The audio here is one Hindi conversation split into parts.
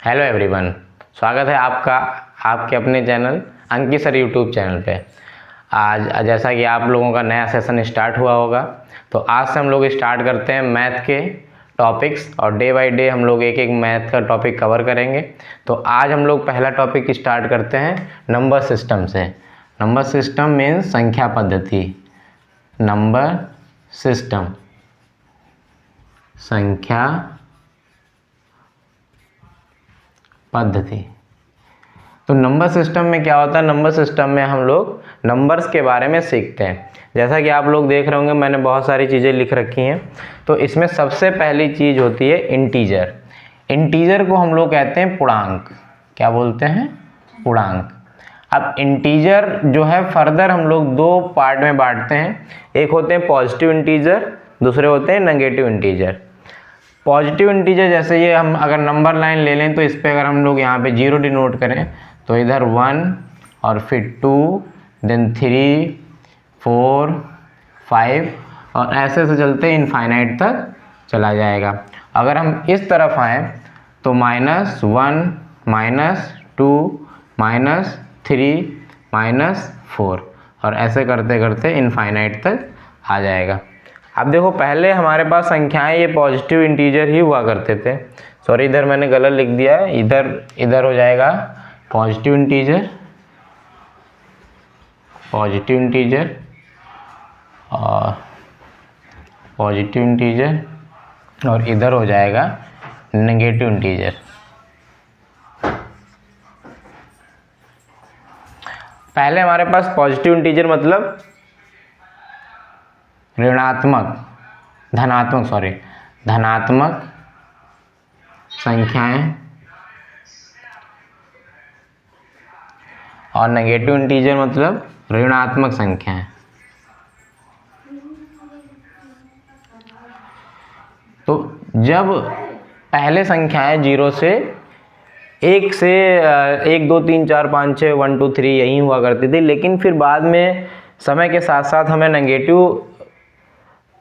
हेलो एवरीवन, स्वागत है आपका आपके अपने चैनल अंकित सर यूट्यूब चैनल पे। आज जैसा कि आप लोगों का नया सेशन स्टार्ट हुआ होगा, तो आज से हम लोग स्टार्ट करते हैं मैथ के टॉपिक्स और डे बाय डे हम लोग एक एक मैथ का टॉपिक कवर करेंगे। तो आज हम लोग पहला टॉपिक स्टार्ट करते हैं नंबर सिस्टम से। नंबर सिस्टम मीन्स संख्या पद्धति। नंबर सिस्टम संख्या पद्धति। तो नंबर सिस्टम में क्या होता है? नंबर सिस्टम में हम लोग नंबर्स के बारे में सीखते हैं। जैसा कि आप लोग देख रहे होंगे, मैंने बहुत सारी चीज़ें लिख रखी हैं। तो इसमें सबसे पहली चीज़ होती है इंटीजर। इंटीजर को हम लोग कहते हैं पूर्णांक। क्या बोलते हैं? पूर्णांक। अब इंटीजर जो है फर्दर हम लोग दो पार्ट में बांटते हैं। एक होते हैं पॉजिटिव इंटीजर, दूसरे होते हैं नेगेटिव इंटीजर। पॉजिटिव इंटीजर जैसे ये हम अगर नंबर लाइन ले लें, तो इस पर अगर हम लोग यहाँ पे 0 डिनोट करें, तो इधर 1 और फिर 2, देन 3, 4, 5 और ऐसे से चलते इनफाइनाइट तक चला जाएगा। अगर हम इस तरफ आएँ तो -1, -2, -3, -4 और ऐसे करते करते इनफाइनाइट तक आ जाएगा। अब देखो, पहले हमारे पास संख्याएं ये पॉजिटिव इंटीजर ही हुआ करते थे। सॉरी, इधर मैंने गलत लिख दिया है। इधर हो जाएगा पॉजिटिव इंटीजर और पॉजिटिव इंटीजर और इधर हो जाएगा नेगेटिव इंटीजर। पहले हमारे पास पॉजिटिव इंटीजर मतलब धनात्मक संख्याएं और नेगेटिव इंटीजर मतलब ऋणात्मक संख्याएं। तो जब पहले संख्याएं 0 से 1 से 1 2 3 4 5 6 1 2 3 यही हुआ करती थी, लेकिन फिर बाद में समय के साथ साथ हमें नेगेटिव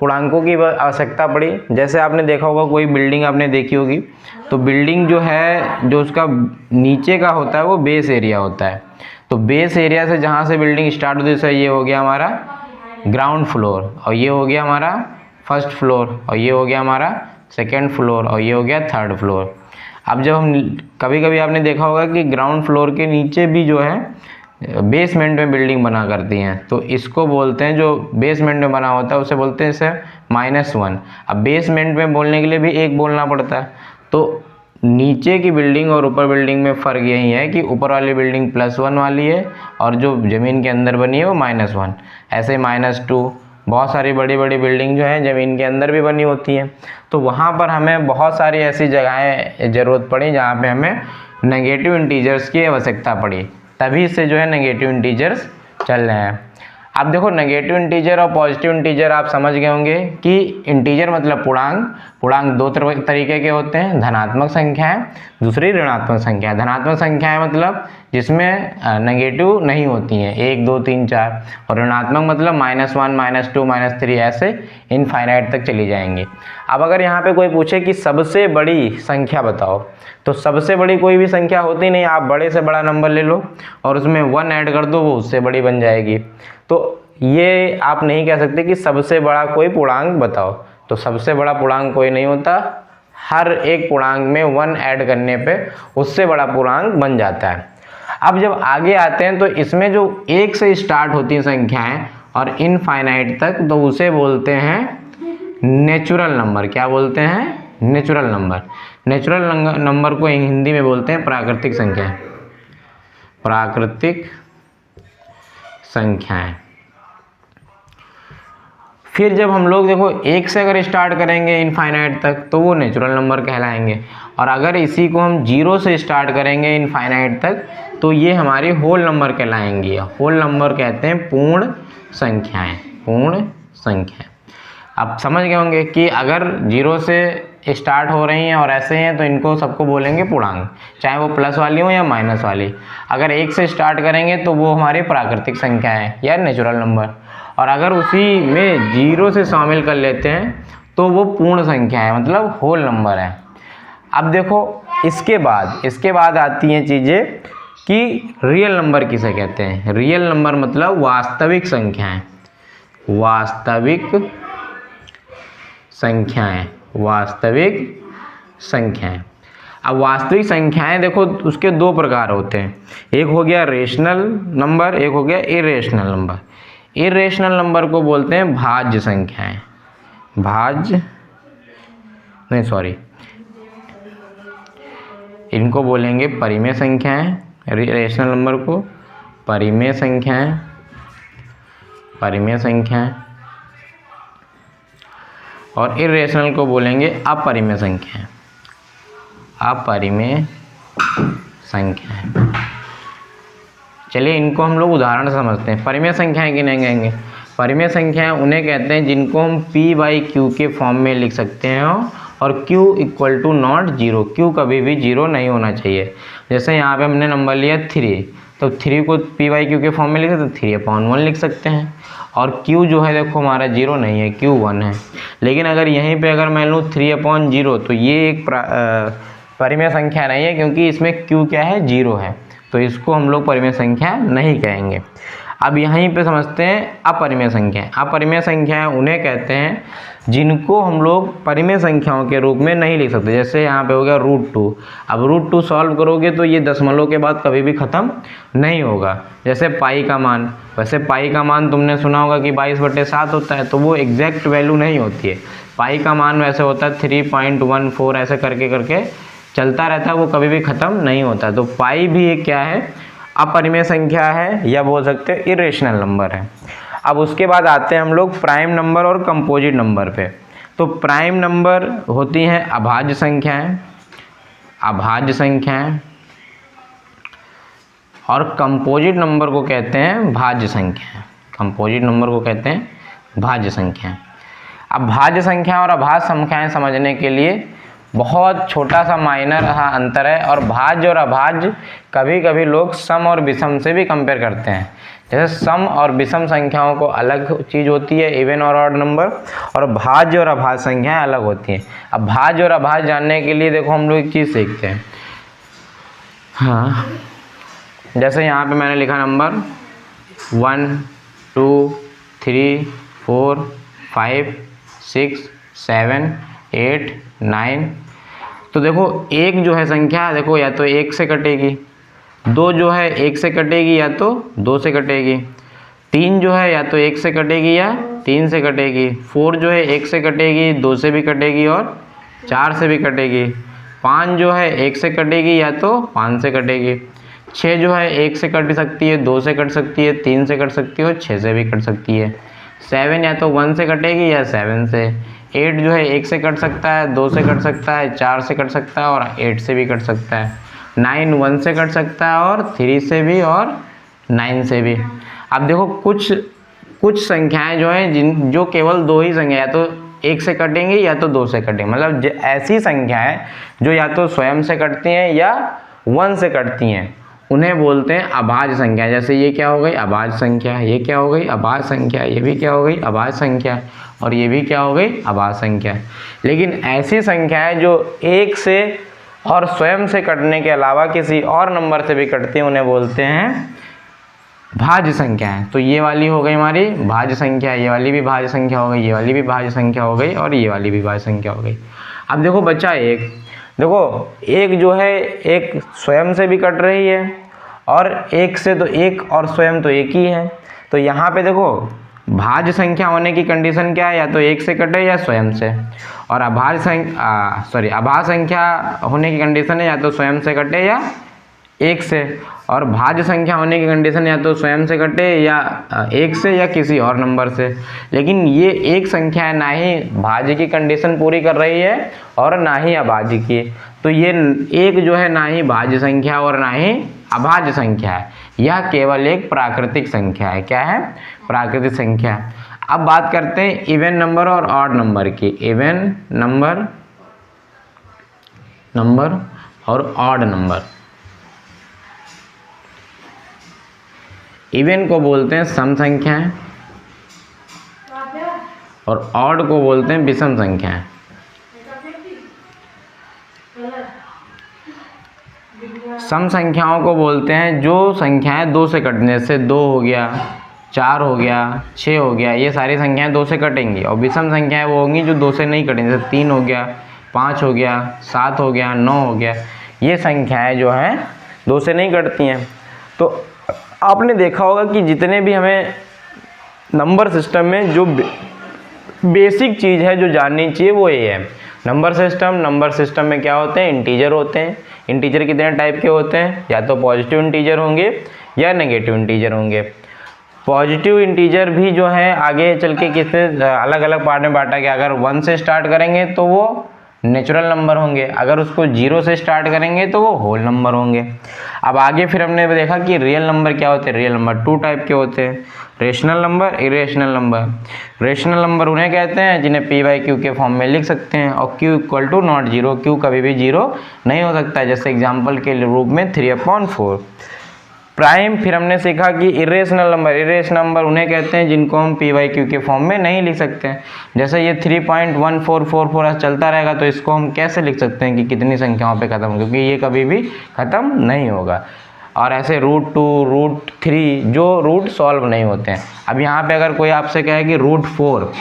पूर्णांकों की आवश्यकता पड़ी। जैसे आपने देखा होगा, कोई बिल्डिंग आपने देखी होगी, तो बिल्डिंग जो है, जो उसका नीचे का होता है वो बेस एरिया होता है। तो बेस एरिया से जहाँ से बिल्डिंग स्टार्ट होती है, ये हो गया हमारा ग्राउंड फ्लोर और ये हो गया हमारा फर्स्ट फ्लोर और ये हो गया हमारा सेकेंड फ्लोर और ये हो गया थर्ड फ्लोर। अब जब हम कभी कभी आपने देखा होगा कि ग्राउंड फ्लोर के नीचे भी जो है बेसमेंट में बिल्डिंग बना करती हैं, तो इसको बोलते हैं, जो बेसमेंट में बना होता है उसे बोलते हैं इसे -1। अब बेसमेंट में बोलने के लिए भी 1 बोलना पड़ता है। तो नीचे की बिल्डिंग और ऊपर बिल्डिंग में फ़र्क यही है कि ऊपर वाली बिल्डिंग +1 वाली है और जो ज़मीन के अंदर बनी है वो -1। ऐसे -2 बहुत सारी बड़ी बड़ी बिल्डिंग जो है ज़मीन के अंदर भी बनी होती हैं। तो वहाँ पर हमें बहुत सारी ऐसी जगहें ज़रूरत पड़ी जहाँ पे हमें नेगेटिव इंटीजर्स की आवश्यकता पड़ी, तभी से जो है नेगेटिव इंटीजर्स चल रहे हैं। अब देखो, नेगेटिव इंटीजर और पॉजिटिव इंटीजर आप समझ गए होंगे कि इंटीजर मतलब पूर्णांक दो तरीके के होते हैं, धनात्मक संख्याएं, दूसरी ऋणात्मक संख्याएं। धनात्मक संख्याएं मतलब जिसमें नेगेटिव नहीं होती हैं, 1 2 3 4, और ऋणात्मक मतलब -1, -2, -3 ऐसे इनफाइनाइट तक चली जाएंगी। अब अगर यहाँ पे कोई पूछे कि सबसे बड़ी संख्या बताओ, तो सबसे बड़ी कोई भी संख्या होती नहीं। आप बड़े से बड़ा नंबर ले लो और उसमें 1 ऐड कर दो, वो उससे बड़ी बन जाएगी। तो ये आप नहीं कह सकते कि सबसे बड़ा कोई पूर्णांक बताओ। तो सबसे बड़ा पूर्णांक कोई नहीं होता, हर एक पूर्णांक में 1 ऐड करने पे उससे बड़ा पूर्णांक बन जाता है। अब जब आगे आते हैं, तो इसमें जो 1 से स्टार्ट होती हैं संख्याएं और इनफाइनाइट तक, तो उसे बोलते हैं नेचुरल नंबर। क्या बोलते हैं? Natural number. नेचुरल नंबर को हिंदी में बोलते हैं प्राकृतिक संख्याएं। प्राकृतिक संख्याएं। फिर जब हम लोग देखो 1 से अगर स्टार्ट करेंगे इनफाइनाइट तक, तो वो नेचुरल नंबर कहलाएंगे। और अगर इसी को हम 0 से स्टार्ट करेंगे इनफाइनाइट तक, तो ये हमारी होल नंबर कहलाएंगी। होल नंबर कहते हैं पूर्ण संख्याएं। पूर्ण संख्याएं। अब समझ गए होंगे कि अगर 0 से स्टार्ट हो रही हैं और ऐसे हैं, तो इनको सबको बोलेंगे पूर्णांक, चाहे वो प्लस वाली हो या माइनस वाली। अगर 1 से स्टार्ट करेंगे तो वो हमारी प्राकृतिक संख्या है या नेचुरल नंबर, और अगर उसी में 0 से शामिल कर लेते हैं तो वो पूर्ण संख्या है, मतलब होल नंबर है। अब देखो इसके बाद आती हैं चीज़ें कि रियल नंबर किसे कहते हैं। रियल नंबर मतलब वास्तविक संख्याएं, वास्तविक संख्याएं, वास्तविक संख्याएं। अब वास्तविक संख्याएं देखो उसके दो प्रकार होते हैं, एक हो गया रेशनल नंबर, एक हो गया इरेशनल नंबर। इरेशनल नंबर को बोलते हैं भाज्य संख्याएं, इनको बोलेंगे परिमेय संख्याएं। रेशनल नंबर को परिमेय संख्याएं, और इरेशनल को बोलेंगे अपरिमेय संख्याएं, अपरिमेय संख्याएं। चलिए इनको हम लोग उदाहरण से समझते हैं। परिमेय संख्याएं किन्हें कहेंगे? परिमेय संख्याएं उन्हें कहते हैं जिनको हम p/q के फॉर्म में लिख सकते हैं और q = नॉट 0, q कभी भी 0 नहीं होना चाहिए। जैसे यहाँ पे हमने नंबर लिया 3, तो 3 को p/q के फॉर्म में लिखे तो 3/1 लिख सकते हैं, और q जो है देखो हमारा 0 नहीं है, q 1 है। लेकिन अगर यहीं पे अगर मैं लूँ 3/0 तो ये एक परिमेय संख्या नहीं है, क्योंकि इसमें q क्या है? 0 है, तो इसको हम लोग परिमेय संख्या नहीं कहेंगे। अब यहीं पे समझते हैं अपरिमेय संख्या। अपरिमेय संख्याएं उन्हें कहते हैं जिनको हम लोग परिमेय संख्याओं के रूप में नहीं लिख सकते। जैसे यहाँ पे हो गया √2, अब √2 सॉल्व करोगे तो ये दशमलव के बाद कभी भी ख़त्म नहीं होगा। जैसे पाई का मान, वैसे पाई का मान तुमने सुना होगा कि 22/7 होता है, तो वो एग्जैक्ट वैल्यू नहीं होती है। पाई का मान वैसे होता है 3.14, ऐसे करके चलता रहता है, वो कभी भी ख़त्म नहीं होता। तो पाई भी एक क्या है? अपरिमेय संख्या है, या बोल सकते हैं इरेशनल नंबर है। अब उसके बाद आते हैं हम लोग प्राइम नंबर और कंपोजिट नंबर पे। तो प्राइम नंबर होती हैं अभाज्य संख्याएं, और कंपोजिट नंबर को कहते हैं भाज्य संख्याएं, भाज्य संख्याएं। अब भाज्य संख्या और अभाज्य संख्याएं समझने के लिए बहुत छोटा सा माइनर अंतर है, और भाज्य और अभाज्य कभी कभी लोग सम और विषम से भी कंपेयर करते हैं। जैसे सम और विषम संख्याओं को अलग चीज़ होती है, इवन और ऑड नंबर, और भाज्य और अभाज्य संख्याएं अलग होती हैं। अब भाज्य और अभाज्य जानने के लिए देखो हम लोग एक चीज़ सीखते हैं। हाँ, जैसे यहाँ पे मैंने लिखा नंबर 1 2 3 4 5 6 7 8 9। तो देखो एक जो है संख्या देखो या तो 1 से कटेगी, 2 जो है 1 से कटेगी या तो 2 से कटेगी, 3 जो है या तो 1 से कटेगी या 3 से कटेगी, 4 जो है 1 से कटेगी, 2 से भी कटेगी और 4 से भी कटेगी, 5 जो है 1 से कटेगी या तो 5 से कटेगी, 6 जो है 1 से कट सकती है, 2 से कट सकती है, 3 से कट सकती है और 6 से भी कट सकती है, 7 या तो 1 से कटेगी या 7 से, 8 जो है 1 से कट सकता है, 2 से कट सकता है, 4 से कट सकता है और 8 से भी कट सकता है, 9 1 से कट सकता है और 3 से भी और 9 से भी। अब देखो कुछ संख्याएं जो हैं जो केवल 2 ही संख्या या तो 1 से कटेंगी या तो 2 से कटेंगी, मतलब ऐसी संख्याएं जो या तो स्वयं से कटती हैं या 1 से कटती हैं, उन्हें बोलते हैं अभाज्य संख्या। जैसे ये क्या हो गई? अभाज्य संख्या। ये क्या हो गई? अभाज्य संख्या। ये भी क्या हो गई? अभाज्य संख्या। और ये भी क्या हो गई? अभाज्य संख्या। लेकिन ऐसी संख्याएं जो 1 से और स्वयं से कटने के अलावा किसी और नंबर से भी कटती हैं, उन्हें बोलते हैं भाज्य संख्याएं। तो ये वाली हो गई हमारी भाज्य संख्या, ये वाली भी भाज्य संख्या हो गई, ये वाली भी भाज्य संख्या हो गई और ये वाली भी भाज्य संख्या हो गई। अब देखो बच्चा देखो एक जो है एक स्वयं से भी कट रही है और एक से, तो एक और स्वयं तो एक ही है। तो यहाँ पे देखो भाज्य संख्या होने की कंडीशन क्या है? या तो 1 से कटे या स्वयं से। और अभाज्य संख्या होने की कंडीशन है या तो स्वयं से कटे या 1 से। और भाज्य संख्या होने की कंडीशन या तो स्वयं से कटे या 1 से या किसी और नंबर से। लेकिन ये एक संख्या ना ही भाज्य की कंडीशन पूरी कर रही है और ना ही अभाज्य की। तो ये एक जो है ना ही भाज्य संख्या और ना ही अभाज्य संख्या है, यह केवल एक प्राकृतिक संख्या है। क्या है? प्राकृतिक संख्या। अब बात करते हैं इवन नंबर और ऑड नंबर की। इवन नंबर और ऑड नंबर। इवन को बोलते हैं सम संख्याएं और ऑड को बोलते हैं विषम संख्याएं। सम संख्याओं को बोलते हैं जो संख्याएं 2 से कटने, जैसे 2 हो गया, 4 हो गया, 6 हो गया, ये सारी संख्याएं 2 से कटेंगी। और विषम संख्याएं वो होंगी जो 2 से नहीं कटेंगी, जैसे 3 हो गया, 5 हो गया, 7 हो गया, 9 हो गया। ये संख्याएं जो हैं 2 से नहीं कटती हैं। तो आपने देखा होगा कि जितने भी हमें नंबर सिस्टम में जो बेसिक चीज़ है जो जाननी चाहिए वो ये है, नंबर सिस्टम में क्या होते हैं, इंटीजर होते हैं। इंटीजर कितने टाइप के होते हैं, या तो पॉजिटिव इंटीजर होंगे या नेगेटिव इंटीजर होंगे। पॉजिटिव इंटीजर भी जो है आगे चल के किससे अलग अलग पार्ट में बांटा गया, अगर 1 से स्टार्ट करेंगे तो वो नेचुरल नंबर होंगे, अगर उसको 0 से स्टार्ट करेंगे तो वो होल नंबर होंगे। अब आगे फिर हमने देखा कि रियल नंबर क्या होते हैं। रियल नंबर 2 टाइप के होते हैं, rational number, irrational number. Rational number उन्हें कहते हैं जिन्हें p/q के फॉर्म में लिख सकते हैं, और q = नॉट 0, q कभी भी 0 नहीं हो सकता है। जैसे एग्जाम्पल के रूप में 3/4। प्राइम फिर हमने सीखा कि इरेशनल नंबर उन्हें कहते हैं जिनको हम p/q के फॉर्म में नहीं लिख सकते हैं। जैसे ये 3.1444 चलता रहेगा तो इसको हम कैसे लिख सकते हैं कि कितनी संख्याओं पे ख़त्म, क्योंकि ये कभी भी ख़त्म नहीं होगा। और ऐसे √2, √3 जो रूट सॉल्व नहीं होते हैं। अब यहाँ पे अगर कोई आपसे कहे कि √4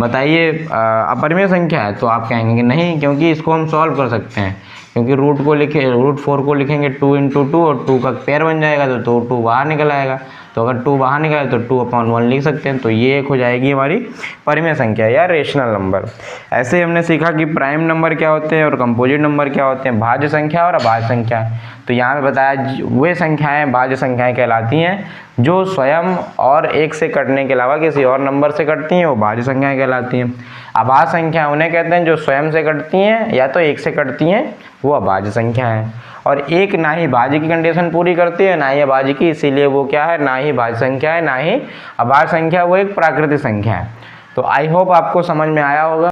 बताइए अपरिमेय संख्या है, तो आप कहेंगे कि नहीं, क्योंकि इसको हम सॉल्व कर सकते हैं, क्योंकि √4 को लिखेंगे 2 × 2 और 2 का पेयर बन जाएगा तो 2 बाहर निकल आएगा। तो अगर 2 बाहर निकला तो 2/1 लिख सकते हैं। तो ये एक हो जाएगी हमारी परिमेय संख्या या रेशनल नंबर। ऐसे ही हमने सीखा कि प्राइम नंबर क्या होते हैं और कंपोजिट नंबर क्या होते हैं, भाज्य संख्या और अभाज्य संख्या। तो यहाँ पे बताया वे संख्याएं भाज्य संख्याएं कहलाती हैं जो स्वयं और 1 से कटने के अलावा किसी और नंबर से कटती हैं, वो भाज्य संख्याएं कहलाती हैं। अभाज्य संख्या उन्हें कहते हैं जो स्वयं से कटती हैं या तो 1 से कटती हैं, वो अभाज्य संख्या है। और एक ना ही भाज्य की कंडीशन पूरी करती है ना ही अभाज्य की, इसीलिए वो क्या है, ना ही भाज्य संख्या है ना ही अभाज्य संख्या, वो एक प्राकृतिक संख्या है। तो आई होप आपको समझ में आया होगा।